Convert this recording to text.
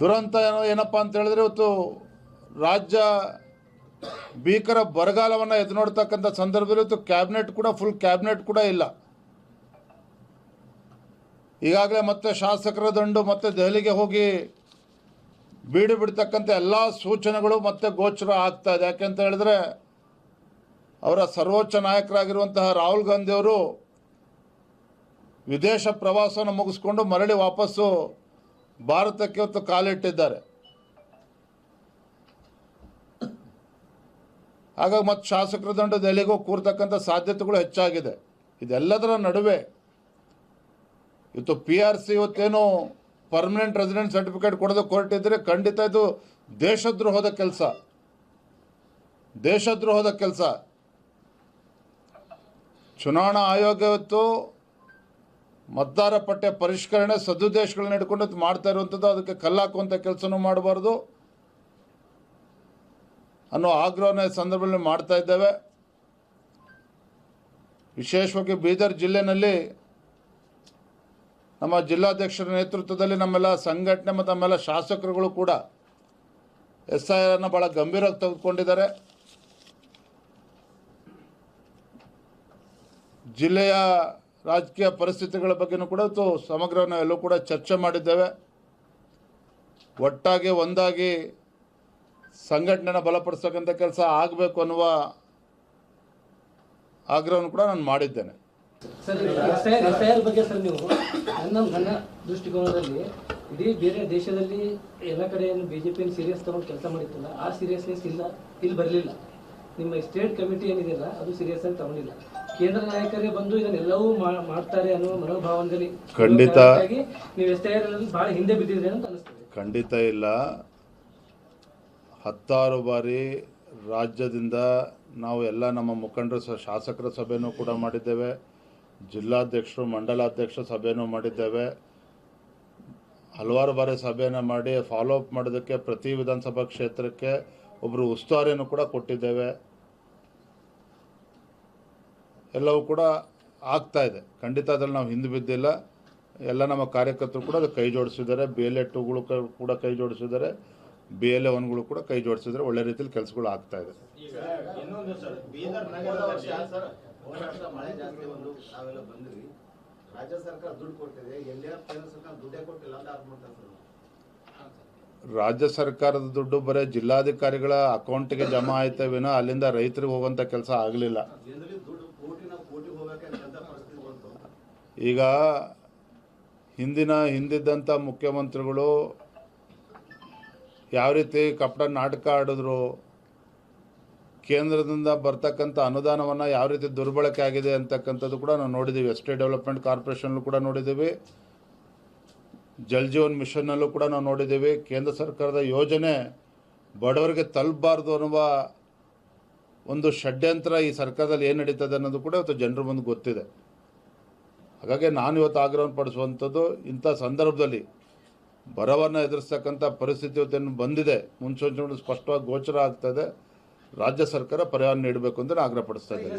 ದುರಂತ ಏನಪ್ಪ ಅಂತ ಹೇಳಿದ್ರೆ ಇವತ್ತು ರಾಜ್ಯ ಭೀಕರ ಬರಗಾಲವನ್ನು ಎದು ನೋಡ್ತಕ್ಕಂಥ ಸಂದರ್ಭದಲ್ಲಿ ಇವತ್ತು ಕ್ಯಾಬಿನೆಟ್ ಕೂಡ ಫುಲ್ ಕ್ಯಾಬಿನೆಟ್ ಕೂಡ ಇಲ್ಲ. ಈಗಾಗಲೇ ಮತ್ತೆ ಶಾಸಕರ ದಂಡು ಮತ್ತೆ ದೆಹಲಿಗೆ ಹೋಗಿ ಬೀಡು ಬಿಡ್ತಕ್ಕಂಥ ಎಲ್ಲ ಸೂಚನೆಗಳು ಮತ್ತೆ ಗೋಚರ ಆಗ್ತಾ ಇದೆ. ಯಾಕೆಂತ ಹೇಳಿದ್ರೆ ಅವರ ಸರ್ವೋಚ್ಚ ನಾಯಕರಾಗಿರುವಂತಹ ರಾಹುಲ್ ಗಾಂಧಿ ಅವರು ವಿದೇಶ ಪ್ರವಾಸವನ್ನು ಮುಗಿಸ್ಕೊಂಡು ಮರಳಿ ವಾಪಸ್ಸು ಭಾರತಕ್ಕೆ ಇವತ್ತು ಕಾಲಿಟ್ಟಿದ್ದಾರೆ. ಹಾಗಾಗಿ ಮತ್ತೆ ಶಾಸಕರ ದಂಡ ದೆಹಲಿಗೆ ಹೋಗಿ ಕೂರ್ತಕ್ಕಂಥ ಸಾಧ್ಯತೆಗಳು ಹೆಚ್ಚಾಗಿದೆ. ಇದೆಲ್ಲದರ ನಡುವೆ ಇವತ್ತು PRC ಇವತ್ತೇನು ಪರ್ಮನೆಂಟ್ ರೆಸಿಡೆಂಟ್ ಸರ್ಟಿಫಿಕೇಟ್ ಕೊಡೋದಕ್ಕೆ ಹೊರಟಿದ್ರೆ ಖಂಡಿತ ಇದು ದೇಶದ್ರೋಹದ ಕೆಲಸ. ಚುನಾವಣಾ ಆಯೋಗ ಇವತ್ತು ಮತದಾರ ಪಟ್ಟಿ ಪರಿಷ್ಕರಣೆ ಸದುದ್ದೇಶಗಳನ್ನ ಹಿಡ್ಕೊಂಡು ಮಾಡ್ತಾ ಇರುವಂಥದ್ದು, ಅದಕ್ಕೆ ಕಲ್ಲಾಕುವಂಥ ಕೆಲಸನೂ ಮಾಡಬಾರ್ದು ಅನ್ನೋ ಆಗ್ರಹನ ಸಂದರ್ಭದಲ್ಲಿ ಮಾಡ್ತಾ ಇದ್ದೇವೆ. ವಿಶೇಷವಾಗಿ ಬೀದರ್ ಜಿಲ್ಲೆಯಲ್ಲಿ ನಮ್ಮ ಜಿಲ್ಲಾಧ್ಯಕ್ಷರ ನೇತೃತ್ವದಲ್ಲಿ ನಮ್ಮೆಲ್ಲ ಸಂಘಟನೆ ಮತ್ತು ನಮ್ಮೆಲ್ಲ ಶಾಸಕರುಗಳು ಕೂಡ SIR ಅನ್ನು ಭಾಳ ಗಂಭೀರವಾಗಿ ತೆಗೆದುಕೊಂಡಿದ್ದಾರೆ. ಜಿಲ್ಲೆಯ ರಾಜಕೀಯ ಪರಿಸ್ಥಿತಿಗಳ ಬಗ್ಗೆನೂ ಕೂಡ ಸಮಗ್ರವನ್ನು ಎಲ್ಲೂ ಕೂಡ ಚರ್ಚೆ ಮಾಡಿದ್ದೇವೆ. ಒಟ್ಟಾಗಿ ಒಂದಾಗಿ ಸಂಘಟನೆನ ಬಲಪಡಿಸ್ತಕ್ಕಂಥ ಕೆಲಸ ಆಗಬೇಕು ಅನ್ನುವ ಆಗ್ರಹವನ್ನು ಕೂಡ ನಾನು ಮಾಡಿದ್ದೇನೆ. ಸರ್, SIR ಬಗ್ಗೆ ಸರ್ ನೀವು ನನ್ನ ದೃಷ್ಟಿಕೋನದಲ್ಲಿ ಇಡೀ ಬೇರೆ ದೇಶದಲ್ಲಿ ಎಲ್ಲ ಕಡೆಯನ್ನು BJP ಸೀರಿಯಸ್ ತಗೊಂಡು ಕೆಲಸ ಮಾಡಿತ್ತಲ್ಲ, ಆ ಸೀರಿಯಸ್ನೆಸ್ ಇಲ್ಲಿ ಬರಲಿಲ್ಲ. ನಿಮ್ಮ ಸ್ಟೇಟ್ ಕಮಿಟಿ ಏನಿದೆಯಲ್ಲ ಅದು ಸೀರಿಯಸ್ ಆಗಿ ತಗೊಂಡಿಲ್ಲ. ಕೇಂದ್ರ ನಾಯಕರೇ ಬಂದು ಇದನ್ನೆಲ್ಲವೂ ಮಾಡ್ತಾರೆ ಅನ್ನೋ ಮನೋಭಾವನೆಯಲ್ಲಿ ಖಂಡಿತ ನೀವು SIR ಬಹಳ ಹಿಂದೆ ಬಿದ್ದಿದ್ರೆ ಅಂತ ಅನಿಸ್ತದೆ. ಖಂಡಿತ ಇಲ್ಲ. 10 ಬಾರಿ ರಾಜ್ಯದಿಂದ ನಾವು ಎಲ್ಲ ನಮ್ಮ ಮುಖಂಡರು ಶಾಸಕರ ಸಭೆನೂ ಕೂಡ ಮಾಡಿದ್ದೇವೆ, ಜಿಲ್ಲಾಧ್ಯಕ್ಷರು ಮಂಡಲಾಧ್ಯಕ್ಷ ಸಭೆನೂ ಮಾಡಿದ್ದೇವೆ. ಹಲವಾರು ಬಾರಿ ಸಭೆಯನ್ನು ಮಾಡಿ ಫಾಲೋಅಪ್ ಮಾಡೋದಕ್ಕೆ ಪ್ರತಿ ವಿಧಾನಸಭಾ ಕ್ಷೇತ್ರಕ್ಕೆ ಒಬ್ಬರು ಉಸ್ತುವಾರಿಯನ್ನು ಕೂಡ ಕೊಟ್ಟಿದ್ದೇವೆ. ಎಲ್ಲವೂ ಕೂಡ ಆಗ್ತಾ ಇದೆ. ಖಂಡಿತ ಅದರಲ್ಲಿ ನಾವು ಹಿಂದೆ ಬಿದ್ದಿಲ್ಲ. ಎಲ್ಲ ನಮ್ಮ ಕಾರ್ಯಕರ್ತರು ಕೂಡ ಅದು ಕೈ ಜೋಡಿಸಿದ್ದಾರೆ. BLA 2ಗಳು ಕೂಡ ಕೈ ಜೋಡಿಸಿದ್ದಾರೆ, BLA 1ಗಳು ಕೂಡ ಕೈ ಜೋಡಿಸಿದರೆ ಒಳ್ಳೆ ರೀತಿಯಲ್ಲಿ ಕೆಲಸಗಳು ಆಗ್ತಾ ಇದೆ. ರಾಜ್ಯ ಸರ್ಕಾರದ ದುಡ್ಡು ಬರೀ ಜಿಲ್ಲಾಧಿಕಾರಿಗಳ ಅಕೌಂಟ್ಗೆ ಜಮಾ ಆಯ್ತಾ ವಿನಃ ಅಲ್ಲಿಂದ ರೈತರಿಗೆ ಹೋಗುವಂಥ ಕೆಲಸ ಆಗಲಿಲ್ಲ. ಈಗ ಹಿಂದಿದ್ದಂಥ ಮುಖ್ಯಮಂತ್ರಿಗಳು ಯಾವ ರೀತಿ ಕಪಟ ನಾಟಕ ಆಡಿದ್ರು, ಕೇಂದ್ರದಿಂದ ಬರ್ತಕ್ಕಂಥ ಅನುದಾನವನ್ನು ಯಾವ ರೀತಿ ದುರ್ಬಳಕೆ ಆಗಿದೆ ಅಂತಕ್ಕಂಥದ್ದು ಕೂಡ ನಾವು ನೋಡಿದ್ದೀವಿ. ಎಸ್ಟೇಟ್ ಡೆವಲಪ್ಮೆಂಟ್ ಕಾರ್ಪೊರೇಷನ್ನಲ್ಲೂ ಕೂಡ ನೋಡಿದ್ದೀವಿ, ಜಲ್ ಜೀವನ್ ಮಿಷನ್ನಲ್ಲೂ ಕೂಡ ನಾವು ನೋಡಿದ್ದೀವಿ. ಕೇಂದ್ರ ಸರ್ಕಾರದ ಯೋಜನೆ ಬಡವರಿಗೆ ತಲುಪಬಾರ್ದು ಅನ್ನುವ ಒಂದು ಷಡ್ಯಂತ್ರ ಈ ಸರ್ಕಾರದಲ್ಲಿ ಏನು ನಡೀತದೆ ಅನ್ನೋದು ಕೂಡ ಇವತ್ತು ಜನರ ಮುಂದೆ ಗೊತ್ತಿದೆ. ಹಾಗಾಗಿ ನಾನು ಇವತ್ತು ಆಗ್ರಹವನ್ನು ಪಡಿಸುವಂಥದ್ದು, ಇಂಥ ಸಂದರ್ಭದಲ್ಲಿ ಬರವನ್ನು ಎದುರಿಸ್ತಕ್ಕಂಥ ಪರಿಸ್ಥಿತಿ ಇವತ್ತೇನು ಬಂದಿದೆ, ಮುನ್ಸೂಚನೆಗಳು ಸ್ಪಷ್ಟವಾಗಿ ಗೋಚರ ಆಗ್ತದೆ. ರಾಜ್ಯ ಸರ್ಕಾರ ಪರಿಹಾರ ನೀಡಬೇಕು ಅಂತ ಆಗ್ರಹ ಪಡಿಸ್ತಾ ಇದ್ದೇನೆ.